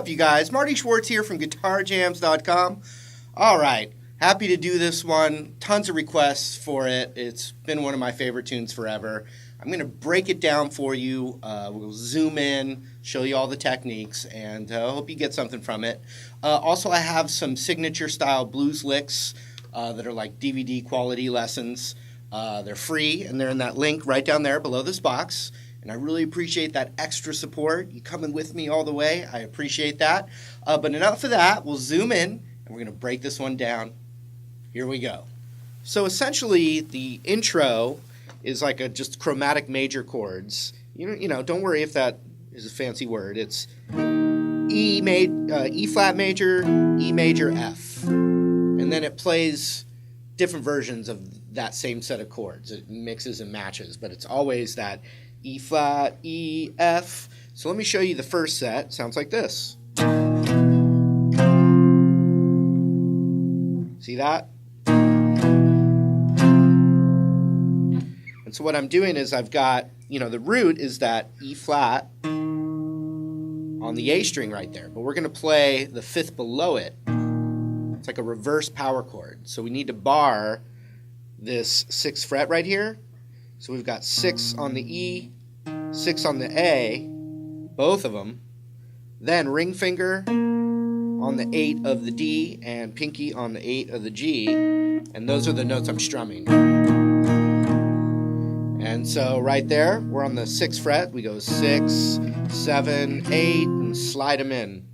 up, you guys? Marty Schwartz here from GuitarJams.com. All right, happy to do this one. Tons of requests for it. It's been one of my favorite tunes forever. I'm going to break it down for you. We'll zoom in, show you all the techniques, and hope you get something from it. Also, I have some signature-style blues licks that are like DVD quality lessons. They're free, and they're in that link right down there below this box. And I really appreciate that extra support. You coming with me all the way. I appreciate that. But enough of that. We'll zoom in, and we're going to break this one down. Here we go. So essentially, the intro is like just chromatic major chords. You know, don't worry if that is a fancy word. It's E flat major, E major, F. And then it plays different versions of that same set of chords. It mixes and matches, but it's always that E flat, E, F. So let me show you the first set. Sounds like this. See that? And so what I'm doing is I've got, the root is that E flat on the A string right there. But we're going to play the fifth below it. It's like a reverse power chord. So we need to bar this 6th fret right here. So we've got 6 on the E, 6 on the A, both of them. Then ring finger on the 8 of the D and pinky on the 8 of the G. And those are the notes I'm strumming. And so right there, we're on the 6th fret. We go 6, 7, 8, and slide them in.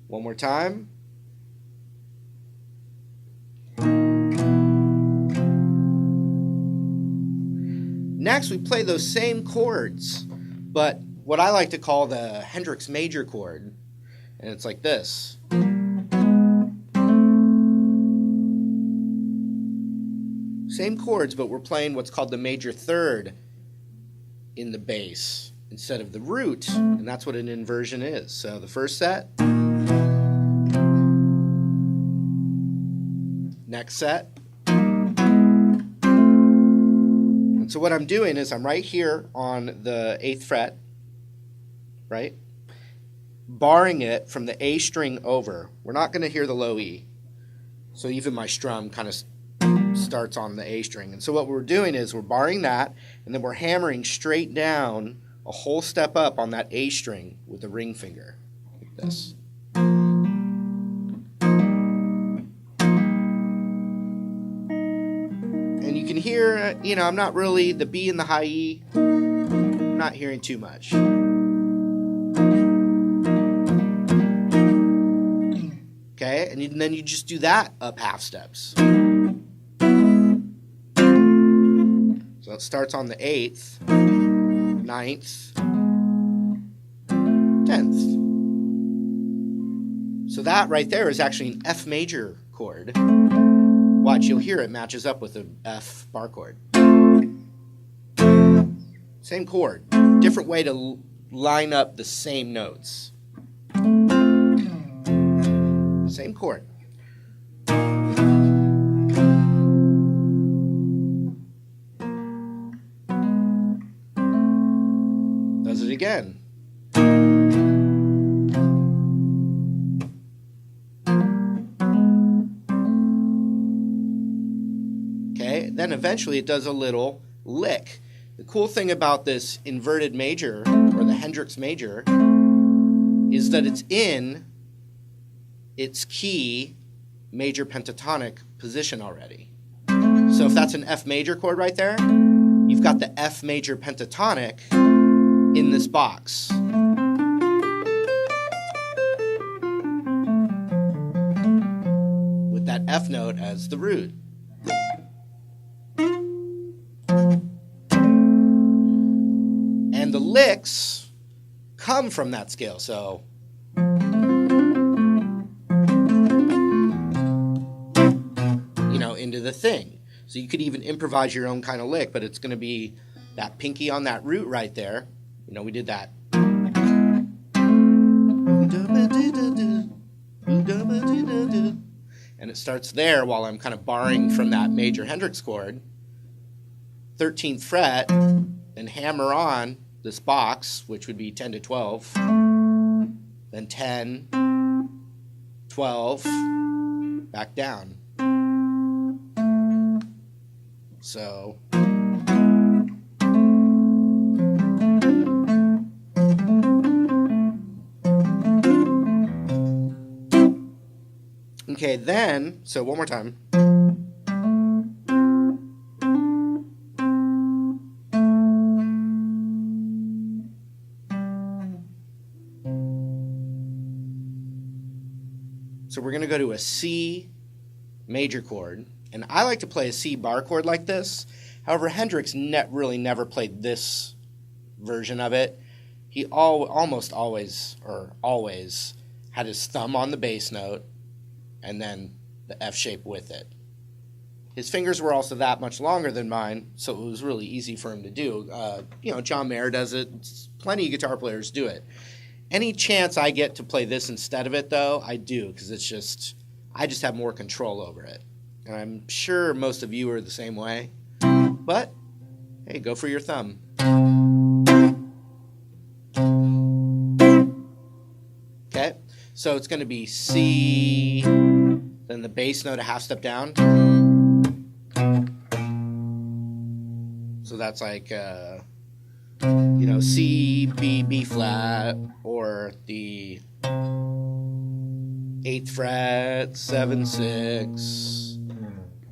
One more time. Next, we play those same chords, but what I like to call the Hendrix major chord, and it's like this. Same chords, but we're playing what's called the major third in the bass instead of the root, and that's what an inversion is. So the first set, next set. So what I'm doing is I'm right here on the 8th fret, right? Barring it from the A string over. We're not going to hear the low E. So even my strum kind of starts on the A string. And so what we're doing is we're barring that, and then we're hammering straight down a whole step up on that A string with the ring finger, like this. And you can hear, I'm not really, the B and the high E, I'm not hearing too much. Okay, and then you just do that up half steps. So it starts on the 8th, 9th, 10th. So that right there is actually an F major chord. Watch, you'll hear it matches up with an F bar chord. Same chord, different way to line up the same notes. Same chord. Does it again. Then eventually it does a little lick. The cool thing about this inverted major, or the Hendrix major, is that it's in its key major pentatonic position already. So if that's an F major chord right there, you've got the F major pentatonic in this box. With that F note as the root. And the licks come from that scale, so into the thing. So you could even improvise your own kind of lick, but it's going to be that pinky on that root right there. We did that. And it starts there while I'm kind of barring from that major Hendrix chord. 13th fret, then hammer on this box, which would be 10 to 12, then 10, 12, back down. So okay, then, so one more time. So we're going to go to a C major chord, and I like to play a C bar chord like this. However, Hendrix really never played this version of it. He almost always, or always, had his thumb on the bass note and then the F shape with it. His fingers were also that much longer than mine, so it was really easy for him to do. John Mayer does it. Plenty of guitar players do it. Any chance I get to play this instead of it, though, I do, because I just have more control over it. And I'm sure most of you are the same way. But, hey, go for your thumb. Okay, so it's going to be C, then the bass note a half step down. So that's like, C, B, B flat, or the 8th fret, 7, 6,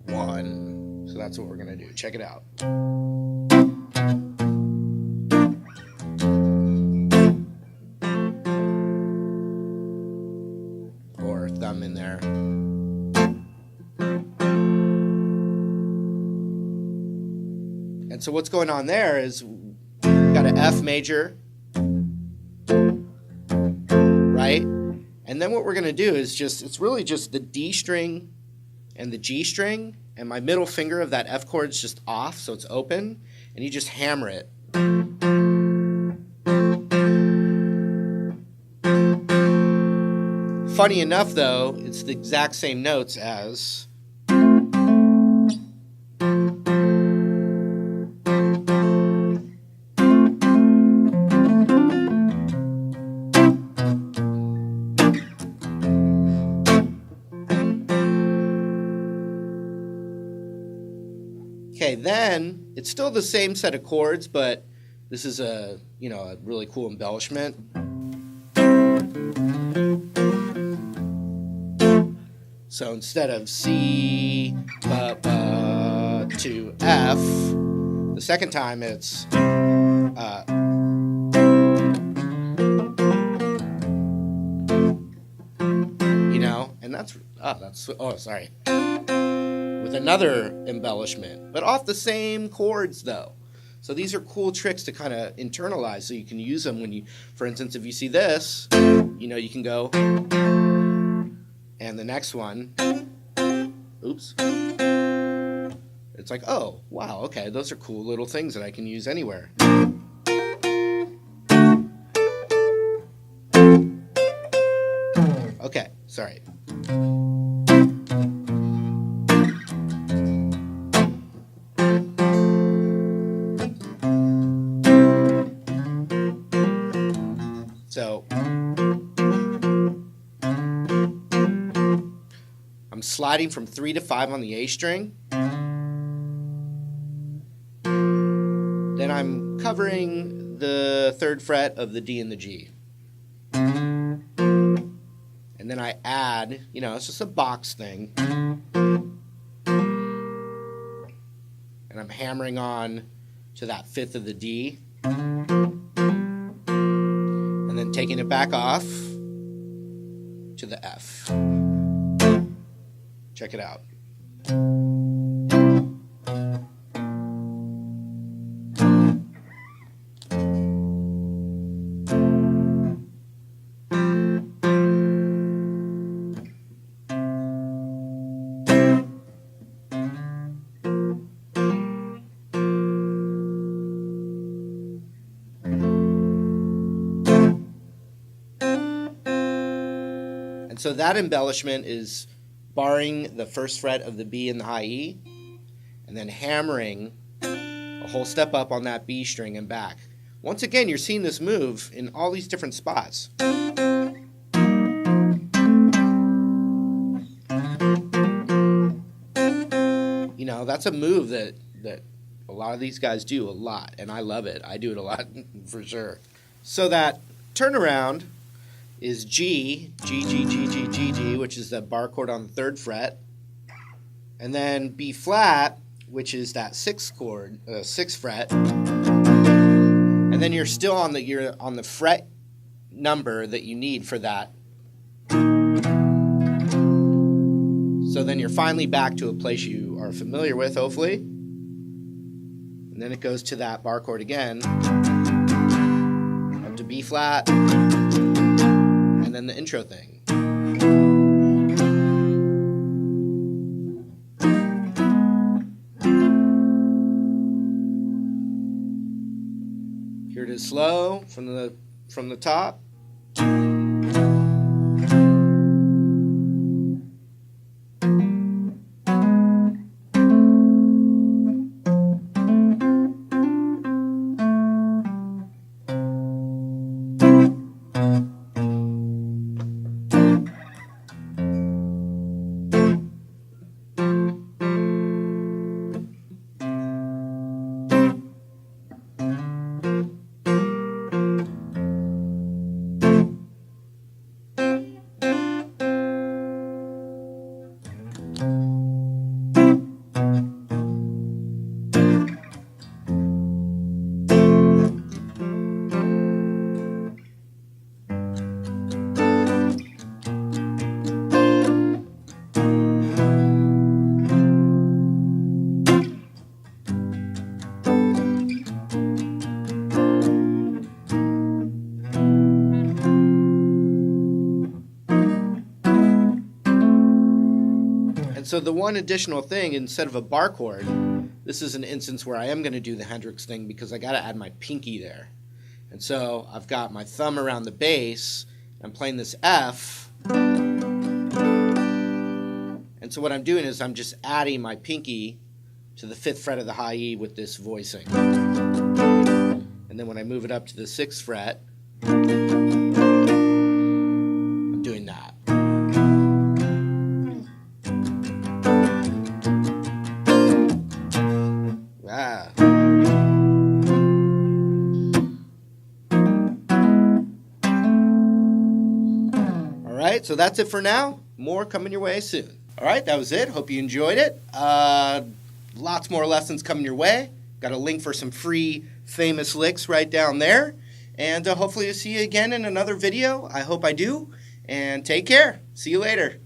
1. So that's what we're going to do. Check it out. Or thumb in there. And so what's going on there is we've got an F major, right? And then what we're going to do is it's really just the D string and the G string, and my middle finger of that F chord is just off, so it's open, and you just hammer it. Funny enough, though, it's the exact same notes as okay, then it's still the same set of chords, but this is a really cool embellishment. So instead of C, but to F, the second time it's and sorry. With another embellishment, but off the same chords though. So these are cool tricks to kind of internalize, so you can use them when for instance, if you see this, you can go, and the next one, oops, it's like, oh, wow, okay, those are cool little things that I can use anywhere. Okay, sorry. So I'm sliding from 3 to 5 on the A string. Then I'm covering the 3rd fret of the D and the G. And then I add, it's just a box thing. And I'm hammering on to that 5th of the D. And then taking it back off to the F. Check it out. So that embellishment is barring the 1st fret of the B and the high E, and then hammering a whole step up on that B string and back, Once again, you're seeing this move in all these different spots. You know, that's a move that a lot of these guys do a lot, and I love it. I do it a lot for sure. So that turnaround is G, G, G, G, G, G, G, which is the bar chord on the 3rd fret, and then B flat, which is that 6th chord, 6th fret, and then you're still on the fret number that you need for that. So then you're finally back to a place you are familiar with, hopefully. And then it goes to that bar chord again, up to B flat, and then the intro thing. Here it is slow from the top. So the one additional thing, instead of a bar chord, this is an instance where I am going to do the Hendrix thing because I got to add my pinky there. And so I've got my thumb around the bass, I'm playing this F, and so what I'm doing is I'm just adding my pinky to the 5th fret of the high E with this voicing. And then when I move it up to the 6th fret, I'm doing that. Alright, so that's it for now. More coming your way soon. Alright, that was it. Hope you enjoyed it. Lots more lessons coming your way. Got a link for some free famous licks right down there. And hopefully I'll see you again in another video. I hope I do. And take care. See you later.